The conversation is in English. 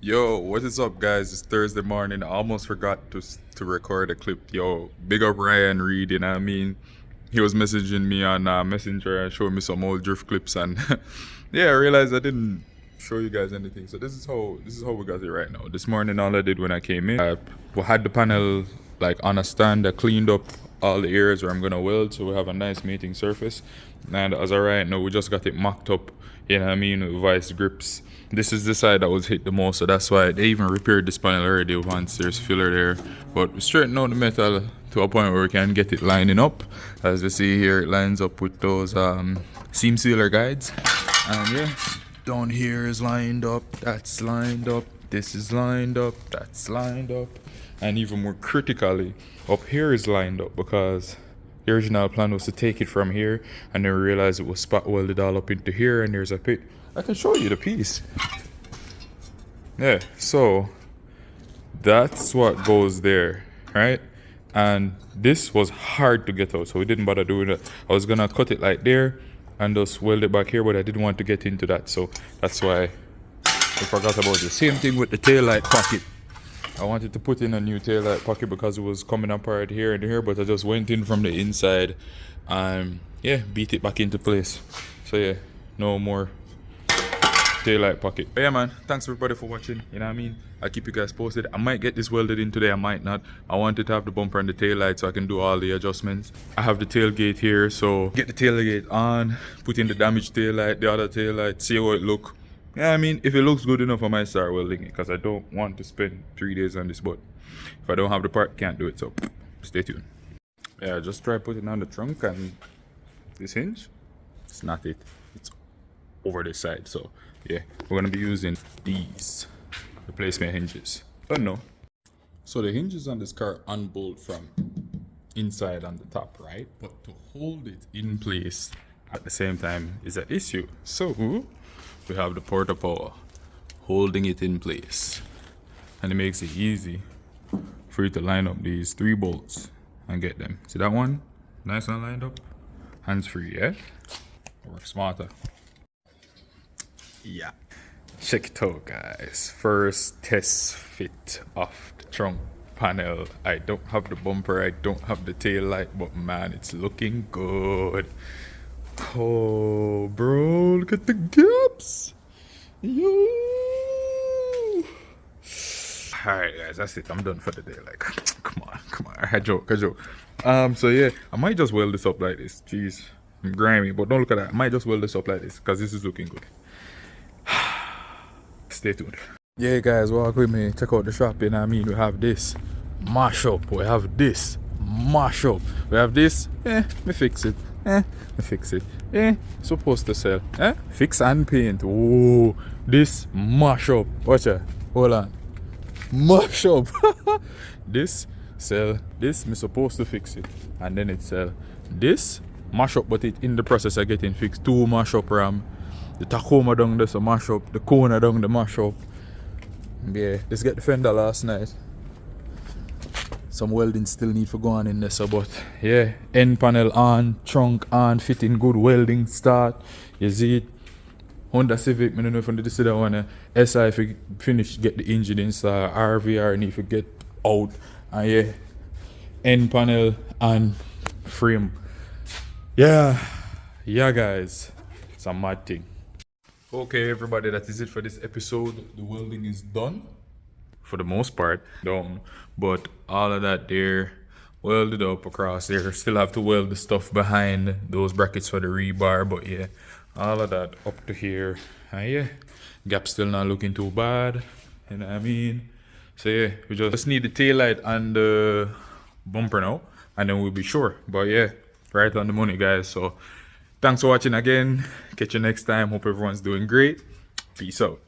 Yo, what is up, guys? It's Thursday morning. I almost forgot to record a clip. Yo, big up Ryan Reed. You know what I mean? He was messaging me on Messenger and showing me some old drift clips, and yeah, I realized I didn't show you guys anything. So this is how we got it right now. This morning, all I did when I came in, we had the panel like on a stand. I cleaned up all the areas where I'm gonna weld, so we have a nice mating surface. And as of right now, we just got it mocked up. You know what I mean? With vice grips. This is the side that was hit the most, so that's why they even repaired this panel already once there's filler there. But we straightened out the metal to a point where we can get it lining up. As you see here, it lines up with those seam sealer guides. And yeah, down here is lined up, that's lined up, this is lined up, that's lined up. And even more critically, up here is lined up because the original plan was to take it from here and then realize it was spot welded all up into here and there's a pit. I can show you the piece. Yeah, so that's what goes there, right? And this was hard to get out, so we didn't bother doing it. I was gonna cut it like there and just weld it back here, but I didn't want to get into that, so that's why I forgot about it. Same thing with the taillight pocket. I wanted to put in a new taillight pocket because it was coming apart here and here, but I just went in from the inside and yeah, beat it back into place. So yeah, no more taillight pocket. But yeah, man, thanks everybody for watching. You know what I mean? I'll keep you guys posted. I might get this welded in today, I might not. I wanted to have the bumper and the taillight so I can do all the adjustments. I have the tailgate here, so get the tailgate on, put in the damaged taillight, the other taillight, see how it look. Yeah, I mean, if it looks good enough, I might start welding it because I don't want to spend 3 days on this, but if I don't have the part, can't do it, so stay tuned. Yeah, just try putting on the trunk and this hinge, it's not it. It's over this side, so yeah, we're gonna be using these replacement hinges. Oh no. So the hinges on this car unbolt from inside on the top, right? But to hold it in place at the same time is an issue. So we have the Porta Power holding it in place, and it makes it easy for you to line up these 3 bolts and get them. See that one? Nice and lined up. Hands free, yeah? Work smarter. Yeah. Check it out, guys. First test fit of the trunk panel. I don't have the bumper, I don't have the tail light, but man, it's looking good. Oh, bro, look at the gaps. Yo. Alright, guys, that's it. I'm done for the day. Like, come on. I joke. So yeah, I might just weld this up like this. Jeez, I'm grimy, but don't look at that. I might just weld this up like this because this is looking good. Stay tuned. Yeah, guys, walk with me. Check out the shop. You know what I mean? We have this mashup. We have this mashup. We have this. Me fix it. Me fix it. Supposed to sell. Fix and paint. Oh, this mashup. Watch it. Hold on. Mashup. This sell. This me supposed to fix it, and then it sell. This mashup, but it in the process of getting fixed. 2 mashup ram. The Tacoma down there's a mashup. The Kona down the mashup. Yeah, let's get the fender last night. Some welding still need for going in there, so but yeah, end panel on, trunk on, fitting good, welding start. You see it? Honda Civic, I don't know if I did see that one. SI if you finish get the engine inside, RVR need to get out. And yeah, end panel and frame. Yeah, guys, it's a mad thing. Okay, everybody, that is it for this episode. The welding is done for the most part, done, but all of that there welded up across there. Still have to weld the stuff behind those brackets for the rebar, but yeah, all of that up to here. And yeah, gap still not looking too bad, you know what I mean? So yeah, we just need the tail light and the bumper now, and then we'll be sure. But yeah, right on the money, guys. So thanks for watching again. Catch you next time. Hope everyone's doing great. Peace out.